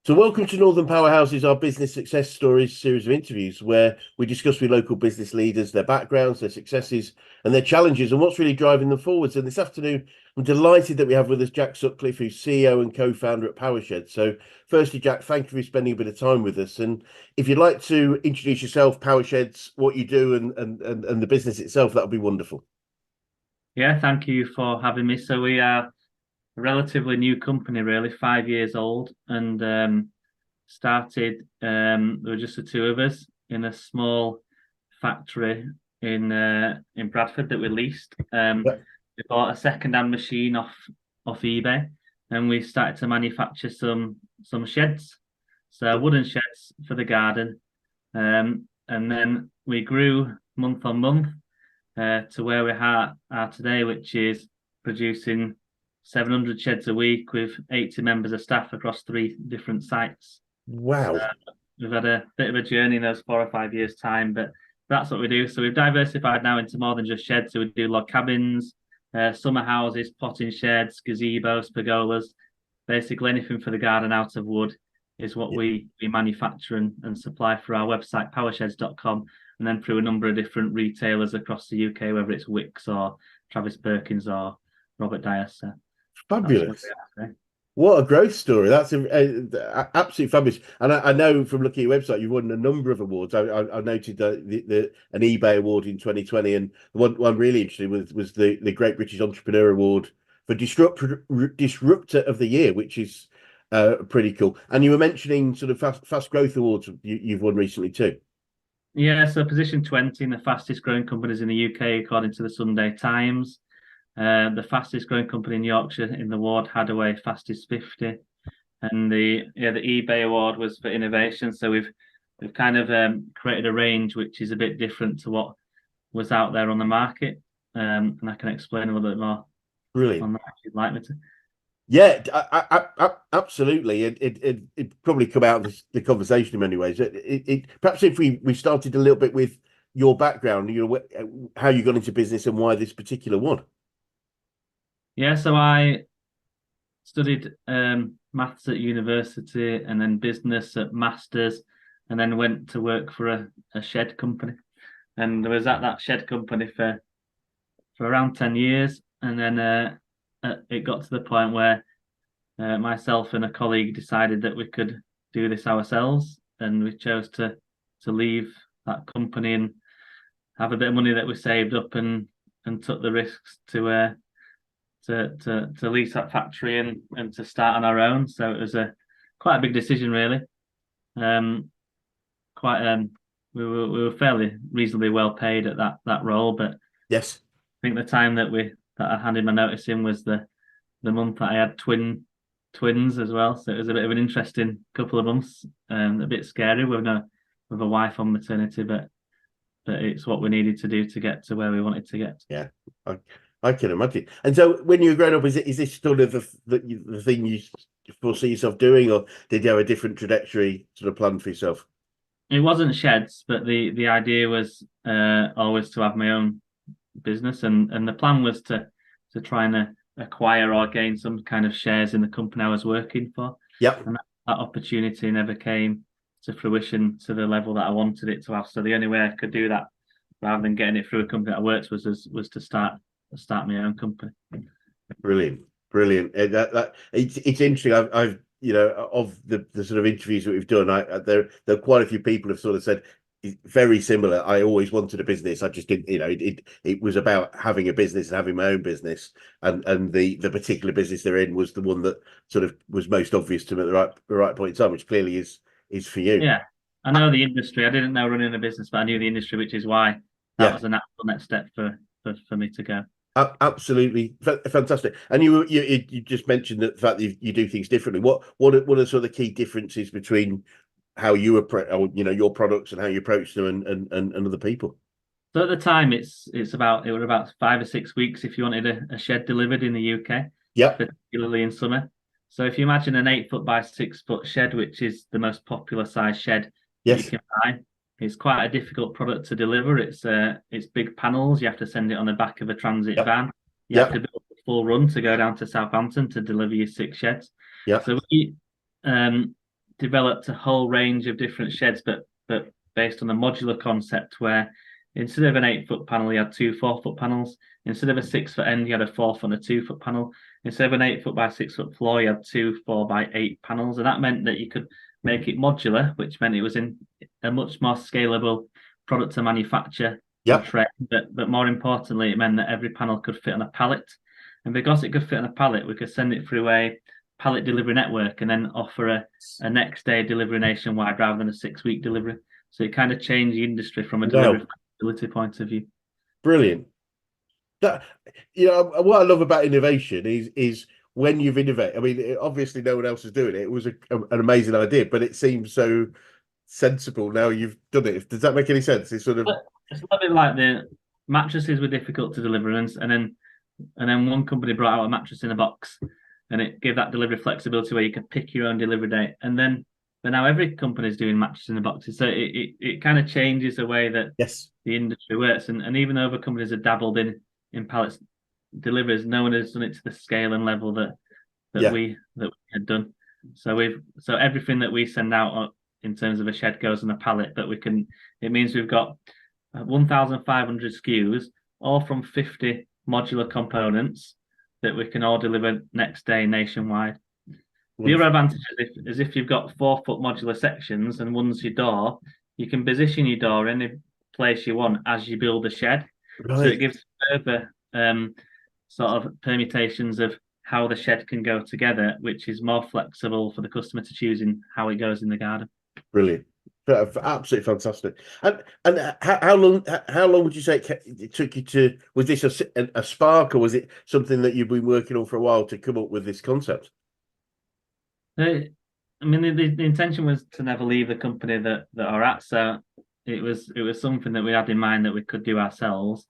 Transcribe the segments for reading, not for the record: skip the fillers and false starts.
So, welcome to Northern Powerhouses, our business success stories series of interviews where we discuss with local business leaders their backgrounds, their successes, and their challenges, and what's really driving them forwards. And this afternoon, I'm delighted that we have with us Jack Sutcliffe, who's CEO and co-founder at Powershed. So, firstly, Jack, thank you for spending a bit of time with us. And if you'd like to introduce yourself, Powershed's, what you do, and the business itself, that would be wonderful. Yeah, thank you for having me. So we are a relatively new company, really, 5 years old, and started. There were just the two of us in a small factory in Bradford that we leased. Yeah. We bought a second-hand machine off eBay, and we started to manufacture some sheds, so wooden sheds for the garden. And then we grew month on month to where we are today, which is producing 700 sheds a week with 80 members of staff across 3 different sites. So Wow. we've had a bit of a journey in those 4 or 5 years' time, but that's what we do. So we've diversified now into more than just sheds. So we do log cabins, summer houses, potting sheds, gazebos, pergolas, basically anything for the garden out of wood is what we manufacture and supply through our website, powersheds.com, and then through a number of different retailers across the UK, whether it's Wicks or Travis Perkins or Robert Dyer. So that's what Fabulous. we are. What a growth story. That's absolutely fabulous. And I know from looking at your website, you've won a number of awards. I noted an eBay award in 2020, and the one really interesting was the Great British Entrepreneur Award for Disruptor of the Year, which is pretty cool. And you were mentioning sort of fast growth awards you've won recently too. Yeah, so position 20 in the fastest growing companies in the UK, according to the Sunday Times. The fastest growing company in Yorkshire in the Ward Hadaway fastest 50, and the eBay award was for innovation. So we've kind of created a range which is a bit different to what was out there on the market, and I can explain a little bit more Brilliant. on that if you'd like me to. Yeah, absolutely. It probably come out of the conversation in many ways. Perhaps if we started a little bit with your background, how you got into business and why this particular one. Yeah, so I studied maths at university and then business at masters, and then went to work for a shed company, and I was at that shed company for around 10 years, and then it got to the point where myself and a colleague decided that we could do this ourselves, and we chose to leave that company and have a bit of money that we saved up and took the risks to lease that factory and to start on our own. So it was quite a big decision, really. Quite we were fairly reasonably well paid at that role, but Yes. I think the time that I handed my notice in was the month that I had twins as well. So it was a bit of an interesting couple of months, a bit scary with a wife on maternity, but it's what we needed to do to get to where we wanted to get. Yeah, I can imagine. And so, when you were growing up, is this sort of the thing you foresee yourself doing, or did you have a different trajectory sort of planned for yourself? It wasn't sheds, but the idea was always to have my own business, and the plan was to try and acquire or gain some kind of shares in the company I was working for. Yep. And that opportunity never came to fruition to the level that I wanted it to have. So the only way I could do that, rather than getting it through a company that I worked with, was to start my own company. Brilliant, brilliant. It's interesting. I've of the sort of interviews that we've done, there are quite a few people have sort of said very similar. I always wanted a business. I just didn't, it was about having a business and having my own business, and the particular business they're in was the one that sort of was most obvious to me at the right point in time, which clearly is for you. Yeah, I know the industry. I didn't know running a business, but I knew the industry, which is why that was a natural next step for me to go. Absolutely fantastic. And you just mentioned the fact that you do things differently. What are sort of the key differences between how you approach, your products and how you approach them and other people? So at the time, it was about 5 or 6 weeks if you wanted a shed delivered in the UK, Yeah. particularly in summer. So if you imagine an 8 foot by 6 foot shed, which is the most popular size shed that you Yes. can buy, it's quite a difficult product to deliver. It's big panels. You have to send it on the back of a transit Yep. van. You have to build a full run to go down to Southampton to deliver your 6 sheds. Yeah. So we developed a whole range of different sheds, but based on a modular concept where instead of an 8-foot panel, you had two 4-foot panels. Instead of a 6-foot end, you had a 4-foot and a 2-foot panel. Instead of an 8-foot by 6-foot floor, you had two 4x8 panels, and that meant that you could make it modular, which meant it was in a much more scalable product to manufacture and trade. But more importantly, it meant that every panel could fit on a pallet, and because it could fit on a pallet, we could send it through a pallet delivery network and then offer a next day delivery nationwide rather than a 6-week delivery. So it kind of changed the industry from a delivery flexibility point of view. Brilliant. That, what I love about innovation is when you've innovated. I mean, obviously no one else is doing it. It was an amazing idea, but it seems so sensible now you've done it. Does that make any sense? It's sort of it's a little bit like the mattresses were difficult to deliver, and then one company brought out a mattress in a box, and it gave that delivery flexibility where you could pick your own delivery date. But now every company is doing mattresses in the boxes, so it kind of changes the way that the industry works. And even though other companies have dabbled in pallets deliveries, no one has done it to the scale and level that we had done. So everything that we send out in terms of a shed goes on a pallet, but it means we've got 1,500 SKUs, all from 50 modular components that we can all deliver next day nationwide. The other advantage is if you've got 4-foot modular sections and one's your door, you can position your door any place you want as you build a shed. Right. So it gives further sort of permutations of how the shed can go together, which is more flexible for the customer to choose in how it goes in the garden. Brilliant. Absolutely fantastic. And how long would you say it took you to? Was this a spark, or was it something that you've been working on for a while to come up with this concept? I mean, the intention was to never leave the company that are at. So it was something that we had in mind that we could do ourselves.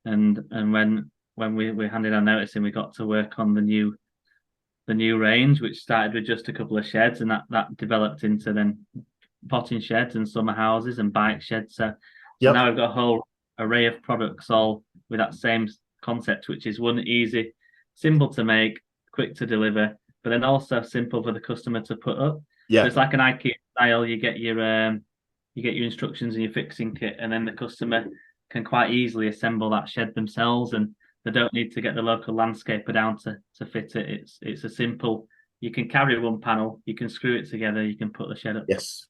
And when we handed our notice in, we got to work on the new range, which started with just a couple of sheds, and that developed into then potting sheds and summer houses and bike sheds. So now we've got a whole array of products all with that same concept, which is one, easy, simple to make, quick to deliver, but then also simple for the customer to put up. So it's like an IKEA style. You get your instructions and your fixing kit, and then the customer can quite easily assemble that shed themselves, and they don't need to get the local landscaper down to fit it. It's a simple. You can carry one panel, you can screw it together, you can put the shed up. Yes,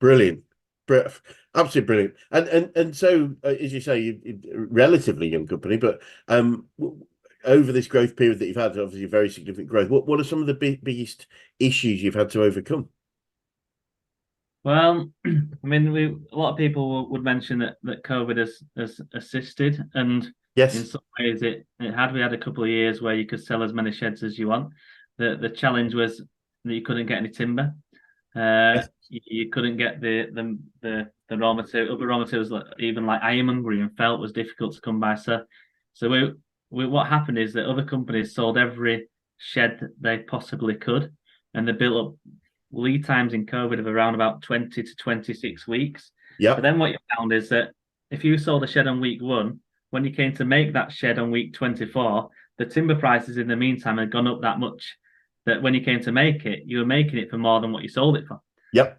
brilliant, absolutely brilliant. And so, as you say, you're relatively young company, but over this growth period that you've had, obviously very significant growth. What are some of the biggest issues you've had to overcome? Well, I mean, a lot of people would mention that COVID has assisted, and in some ways it had. We had a couple of years where you could sell as many sheds as you want. The challenge was that you couldn't get any timber. You couldn't get the raw material. Other raw materials, even like ironmongery and felt, was difficult to come by. So what happened is that other companies sold every shed they possibly could, and they built up lead times in COVID of around about 20 to 26 weeks. But then what you found is that if you sold a shed on week 1, when you came to make that shed on week 24, the timber prices in the meantime had gone up that much that when you came to make it, you were making it for more than what you sold it for.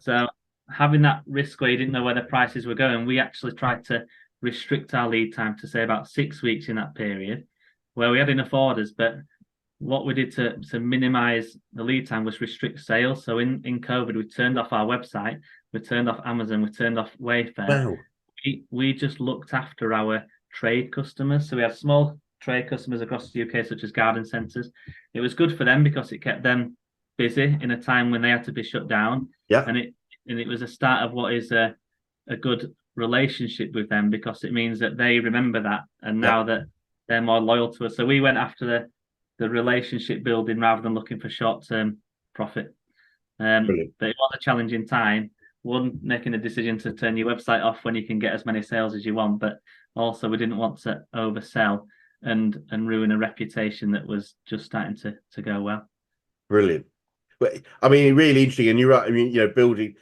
So having that risk where you didn't know where the prices were going, we actually tried to restrict our lead time to say about 6 weeks in that period, where we had enough orders. But what we did to minimize the lead time was restrict sales. So in COVID, we turned off our website, we turned off Amazon, we turned off Wayfair. Wow. We just looked after our trade customers. So we have small trade customers across the UK, such as garden centres. It was good for them because it kept them busy in a time when they had to be shut down. And it was a start of what is a good relationship with them, because it means that they remember that, and now that they're more loyal to us. So we went after the relationship building rather than looking for short-term profit. But it was a challenging time. One, making a decision to turn your website off when you can get as many sales as you want, but also we didn't want to oversell and ruin a reputation that was just starting to go well. Brilliant. But I mean, really interesting, and you're right. I mean, building,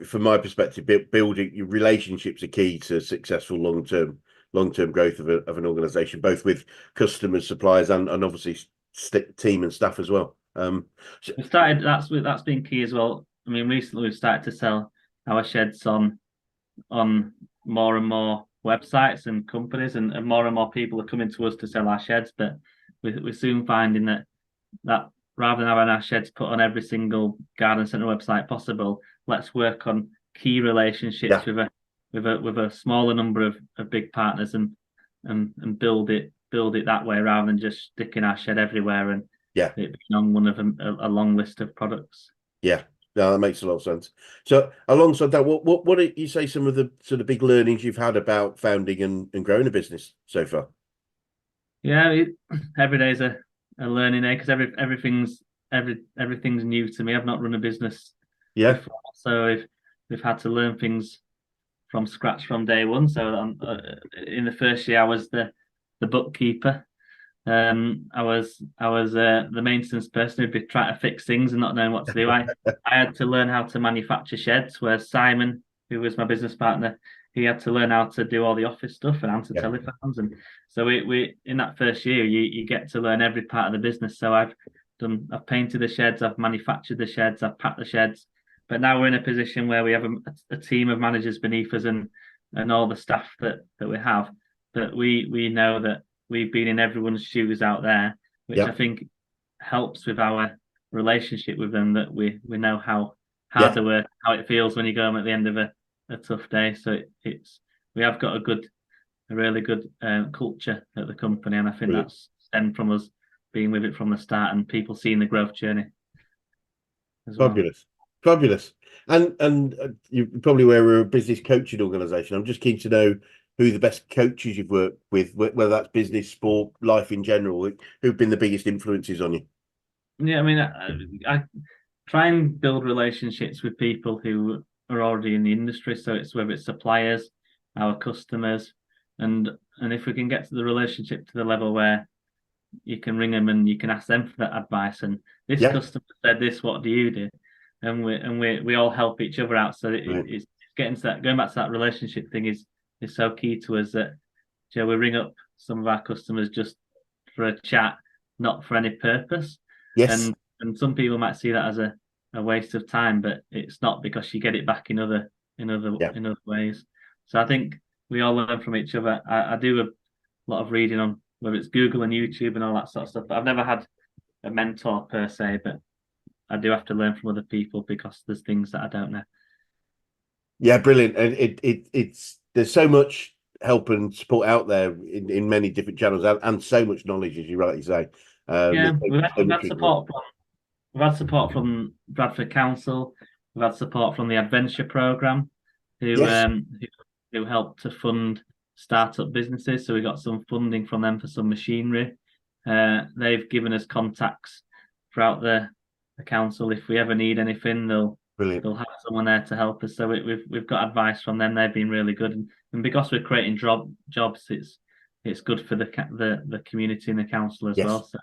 from my perspective, building your relationships are key to successful long-term growth of an organization, both with customers, suppliers, and obviously team and staff as well. We started. That's been key as well. I mean, recently we've started to sell our sheds on more and more websites and companies, and more people are coming to us to sell our sheds. But we're soon finding that rather than having our sheds put on every single garden centre website possible, let's work on key relationships Yeah. with a smaller number of big partners and build it that way rather than just sticking our shed everywhere and Yeah. it being on one of a long list of products. Yeah. No, that makes a lot of sense. So alongside that, what do you say some of the sort of big learnings you've had about founding and growing a business so far? Yeah, every day's a learning day because everything's new to me. I've not run a business Yeah. before, so we've had to learn things from scratch from day one. So in the first year, I was the bookkeeper. I was the maintenance person who'd be trying to fix things and not knowing what to do. I had to learn how to manufacture sheds, where Simon, who was my business partner, he had to learn how to do all the office stuff and answer Yeah. telephones. And so we in that first year, you get to learn every part of the business. So I've painted the sheds, I've manufactured the sheds, I've packed the sheds. But now we're in a position where we have a team of managers beneath us and all the staff that we have. That we know that we've been in everyone's shoes out there, which Yeah. I think helps with our relationship with them. That we know how hard Yeah. they work, how it feels when you go home at the end of a tough day. So it's we have got a really good culture at the company, and I think Brilliant. that's stemmed from us being with it from the start and people seeing the growth journey as well. Fabulous. Fabulous. And you're probably aware we're a business coaching organization. I'm just keen to know who the best coaches you've worked with, whether that's business, sport, life in general, who've been the biggest influences on you. Yeah, I mean, I try and build relationships with people who are already in the industry. So it's whether it's suppliers, our customers, and if we can get to the relationship to the level where you can ring them and you can ask them for that advice. And this Yeah. customer said this, what do you do? And we all help each other out. So Right. it's getting to that, going back to that relationship thing is so key to us that we ring up some of our customers just for a chat, not for any purpose. Yes. And some people might see that as a waste of time, but it's not because you get it back in other Yeah. ways. So I think we all learn from each other. I do a lot of reading on whether it's Google and YouTube and all that sort of stuff. But I've never had a mentor per se, but I do have to learn from other people because there's things that I don't know. Yeah, brilliant. And it's there's so much help and support out there in many different channels and so much knowledge, as you rightly say. Yeah, There's so we've much had we can learn. support from Bradford Council. We've had support from the Adventure Programme, who Yes, who helped to fund startup businesses. So we got some funding from them for some machinery. They've given us contacts throughout the council. If we ever need anything, brilliant. they'll have someone there to help us. So we've got advice from them. They've been really good, and because we're creating jobs, it's good for the community and the council as well. Yes. So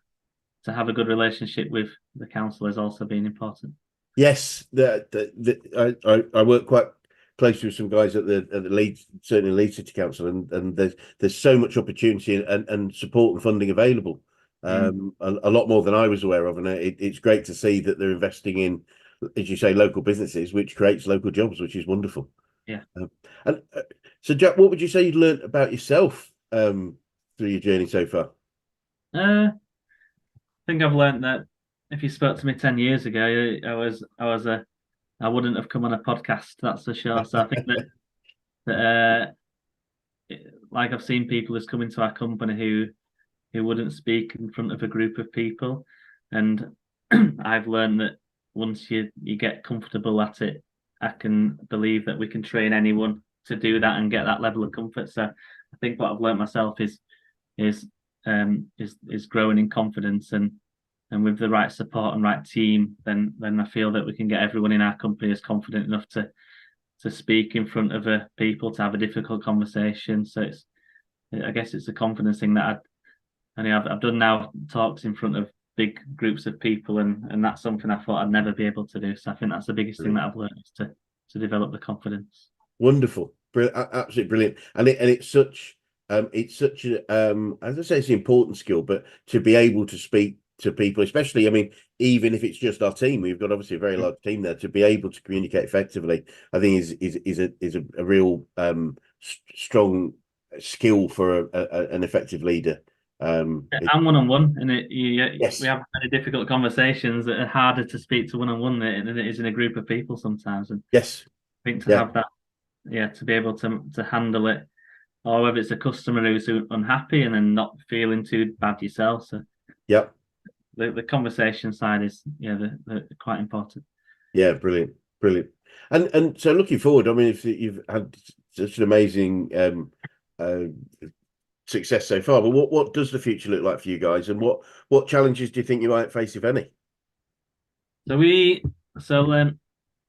to have a good relationship with the council has also been important. Yes, I work quite closely with some guys at the Leeds, certainly Leeds City Council, and there's so much opportunity and support and funding available, a lot more than I was aware of, and it's great to see that they're investing in, as you say, local businesses, which creates local jobs, which is wonderful. Yeah. And so, Jack, what would you say you learned about yourself through your journey so far? I think I've learned that if you spoke to me 10 years ago, I wouldn't have come on a podcast, that's for sure. So I think that like I've seen people who's come into our company who wouldn't speak in front of a group of people, and I've learned that once you get comfortable at it, I can believe that we can train anyone to do that and get that level of comfort. So I think what I've learned myself is growing in confidence, and with the right support and right team, then I feel that we can get everyone in our company is confident enough to speak in front of people, to have a difficult conversation. So I guess it's a confidence thing that I've done now talks in front of big groups of people, and that's something I thought I'd never be able to do. So I think that's the biggest thing that I've learned is to develop the confidence. Wonderful, absolutely brilliant, and it's such a as I say, it's an important skill, but to be able to speak to people, especially, I mean, even if it's just our team, we've got obviously a very large team there, to be able to communicate effectively, I think is a real strong skill for an effective leader. And one-on-one, and Yes. we have many difficult conversations that are harder to speak to one-on-one than it is in a group of people sometimes. And Yes. I think to Yeah. have that, to be able to handle it, or whether it's a customer who's unhappy and then not feeling too bad yourself. So Yeah. the conversation side is the quite important. Yeah. Brilliant. Brilliant. And so looking forward, I mean, if you've had such an amazing uh, success so far, but what does the future look like for you guys, and what challenges do you think you might face, if any? So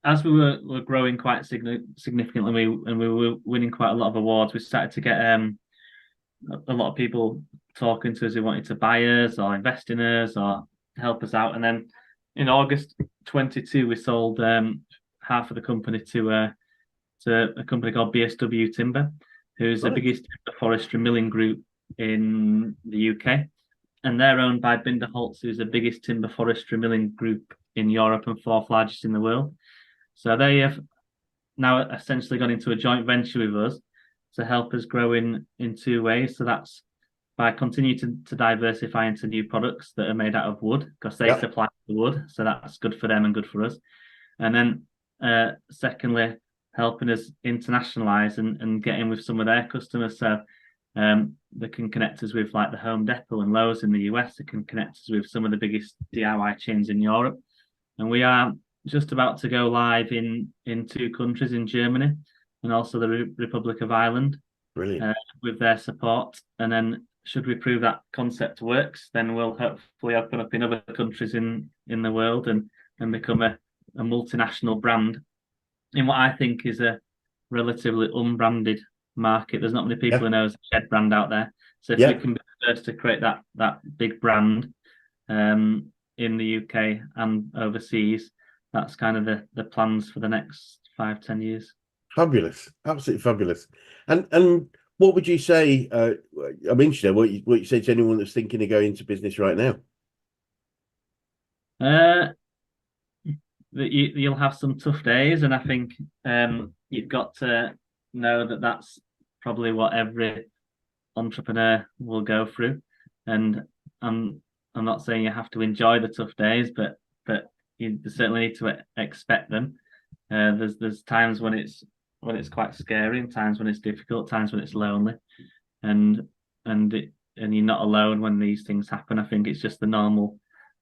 as we were growing quite significantly, we were winning quite a lot of awards. We started to get a lot of people talking to us who wanted to buy us or invest in us or help us out. And then in August 22, we sold half of the company to a company called BSW Timber, who's the Right. biggest timber forestry milling group in the UK. And they're owned by Binderholz, who's the biggest timber forestry milling group in Europe and fourth largest in the world. So they have now essentially gone into a joint venture with us to help us grow in two ways. So that's by continuing to diversify into new products that are made out of wood, because they Yeah. supply the wood. So that's good for them and good for us. And then secondly, helping us internationalize and get in with some of their customers. So they can connect us with like the Home Depot and Lowe's in the US. They can connect us with some of the biggest DIY chains in Europe. And we are just about to go live in two countries, in Germany and also the Republic of Ireland, Brilliant. with their support. And then should we prove that concept works, then we'll hopefully open up in other countries in the world and become a multinational brand in what I think is a relatively unbranded market. There's not many people Yeah. who know a shed brand out there. So if we Yeah. can be the first to create that big brand in the UK and overseas, that's kind of the plans for the next 5-10 years. Fabulous. Absolutely fabulous. And what would you say? I'm interested in what you say to anyone that's thinking of going into business right now. That you'll have some tough days, and I think you've got to know that that's probably what every entrepreneur will go through. And I'm not saying you have to enjoy the tough days, but you certainly need to expect them. There's times when it's quite scary, and times when it's difficult, times when it's lonely, and you're not alone when these things happen. I think it's just the normal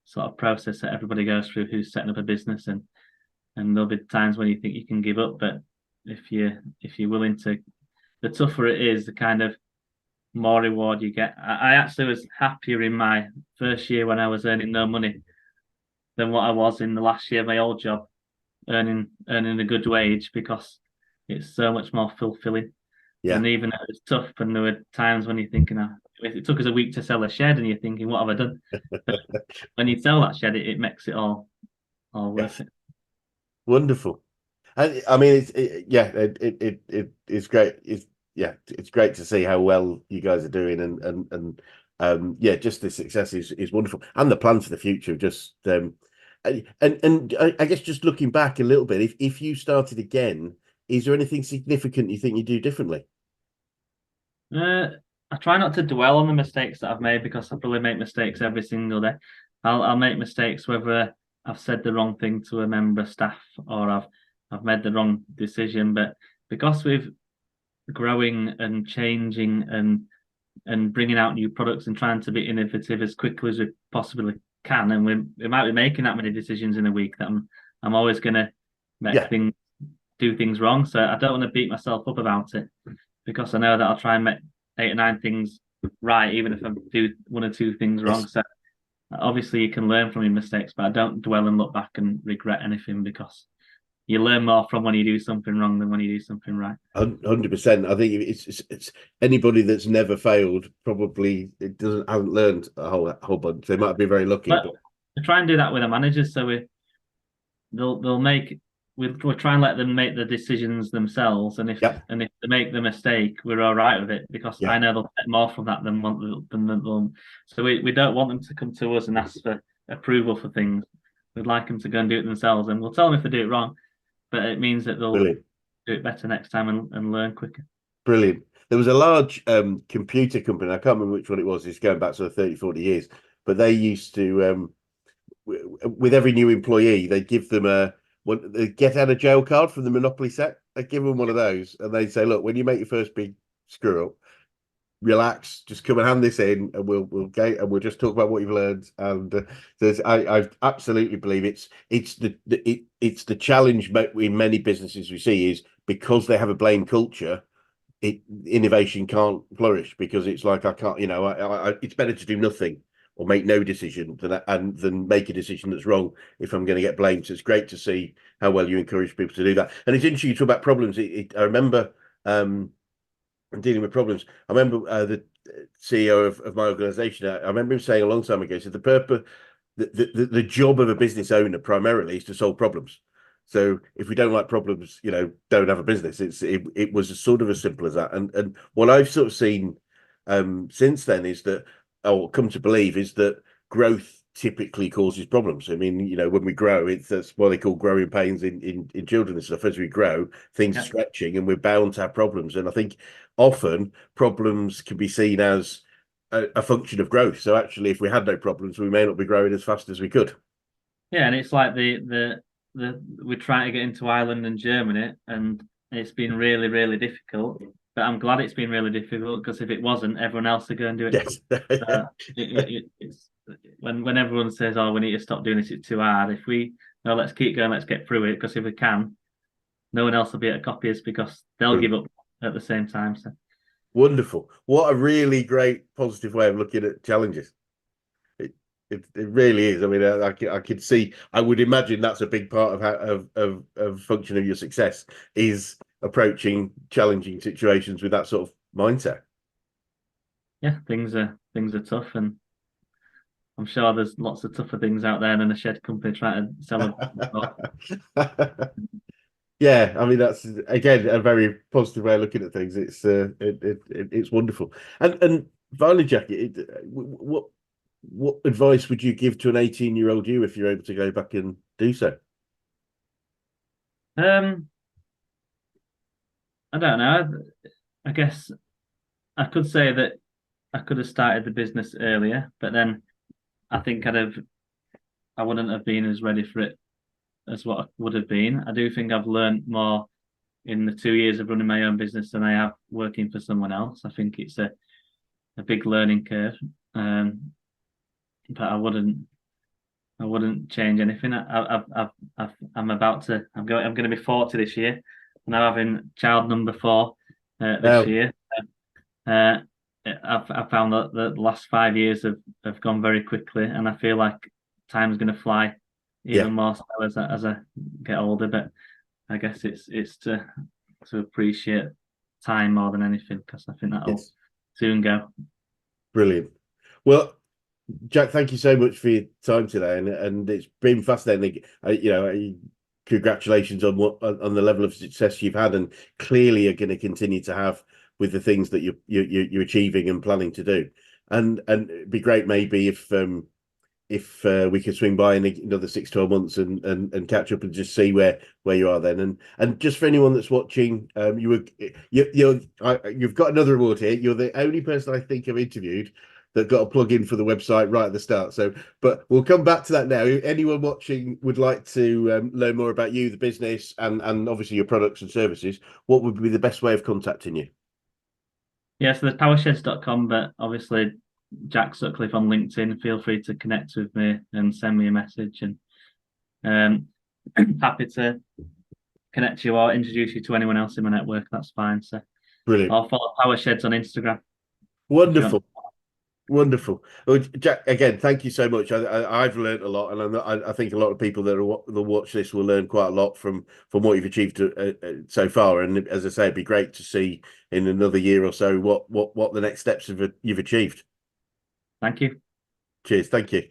sort of process that everybody goes through who's setting up a business, and there'll be times when you think you can give up, but if you're willing to, the tougher it is, the kind of more reward you get. I actually was happier in my first year when I was earning no money than what I was in the last year of my old job, earning a good wage, because it's so much more fulfilling. Yeah. And even though it was tough, and there were times when you're thinking, it took us a week to sell a shed, and you're thinking, what have I done? But when you sell that shed, it makes it all worth Yes. it. Wonderful. And I mean, it's great. It's great to see how well you guys are doing, and just the success is wonderful, and the plans for the future. Just and I guess just looking back a little bit, if you started again, is there anything significant you think you do differently? I try not to dwell on the mistakes that I've made, because I probably make mistakes every single day. I'll make mistakes whether I've said the wrong thing to a member of staff, or I've made the wrong decision. But because we've growing and changing and bringing out new products and trying to be innovative as quickly as we possibly can, and we might be making that many decisions in a week, that I'm always going to do things wrong. So I don't want to beat myself up about it, because I know that I'll try and make 8 or 9 things right, even if I do 1 or 2 things wrong. So obviously you can learn from your mistakes, but I don't dwell and look back and regret anything, because you learn more from when you do something wrong than when you do something right. 100%. I think it's anybody that's never failed probably haven't learned a whole bunch. They might be very lucky, But we try and do that with our managers. So they'll make we'll try and let them make the decisions themselves, and if Yeah, they make the mistake, we're all right with it because yeah, I know they'll get more from that than they'll. So we don't want them to come to us and ask for approval for things. We'd like them to go and do it themselves, and we'll tell them if they do it wrong, but it means that they'll brilliant. do it better next time and learn quicker. Brilliant. There was a large computer company, I can't remember which one it was, it's going back sort of 30, 40 years, but they used to, with every new employee, they give them a get out of jail card from the Monopoly set. They give them one of those and they say, look, when you make your first big screw up, relax, just come and hand this in and we'll go and we'll just talk about what you've learned. And I absolutely believe it's the challenge in many businesses we see is because they have a blame culture, innovation can't flourish because it's like I can't, it's better to do nothing or make no decision than make a decision that's wrong if I'm going to get blamed. So it's great to see how well you encourage people to do that. And it's interesting you talk about problems. I remember dealing with problems. I remember the CEO of my organization. I remember him saying a long time ago, he said the purpose, the job of a business owner primarily is to solve problems. So if we don't like problems, don't have a business. It was sort of as simple as that. And what I've sort of seen since then is that, or come to believe, is that growth typically causes problems. I mean, when we grow, that's what they call growing pains in children and stuff. As we grow, things are Yeah. stretching, and we're bound to have problems. And I think often problems can be seen as a function of growth. So actually, if we had no problems, we may not be growing as fast as we could. Yeah, and it's like we're trying to get into Ireland and Germany, and it's been really, really difficult. But I'm glad it's been really difficult because if it wasn't, everyone else would go and do it. Yes. It's when everyone says, "Oh, we need to stop doing this; it's too hard." If we no, let's keep going, let's get through it. Because if we can, no one else will be able to copy us because they'll give up at the same time. So Wonderful. What a really great positive way of looking at challenges. It really is. I mean, I could see. I would imagine that's a big part of how of function of your success is approaching challenging situations with that sort of mindset. yeah, things are tough, and I'm sure there's lots of tougher things out there than a shed company trying to sell a. Yeah, I mean that's again a very positive way of looking at things. It's wonderful. And finally, Jackie, what advice would you give to an 18-year-old you if you're able to go back and do so? I don't know. I guess I could say that I could have started the business earlier, but then I think I wouldn't have been as ready for it as what I would have been. I do think I've learned more in the 2 years of running my own business than I have working for someone else. I think it's a big learning curve. But I wouldn't change anything. I'm going to be 40 this year, and I'm having child number 4 this Now, year. Uh, I've found that the last 5 years have gone very quickly, and I feel like time's going to fly yeah, even more so as I get older. But I guess it's to appreciate time more than anything because I think that'll yes, soon go. brilliant. Well, Jack, thank you so much for your time today, and it's been fascinating. Congratulations on on the level of success you've had, and clearly are going to continue to have with the things that you're achieving and planning to do. And it'd be great maybe if we could swing by in another 6, 12 months and catch up and just see where you are then. And just for anyone that's watching, you've got another award here. You're the only person I think I've interviewed that got a plug in for the website right at the start. So, but we'll come back to that now. If anyone watching would like to learn more about you, the business, and obviously your products and services, what would be the best way of contacting you? Yeah, so there's powersheds.com, but obviously Jack Sutcliffe on LinkedIn. Feel free to connect with me and send me a message, and happy to connect you or introduce you to anyone else in my network. That's fine. So, Brilliant. or follow Power Sheds on Instagram. Wonderful. Wonderful. Well, Jack, again, thank you so much. I've learned a lot, and I think a lot of people that watch this will learn quite a lot from what you've achieved so far. And as I say, it'd be great to see in another year or so what the next steps you've achieved. Thank you. Cheers. Thank you.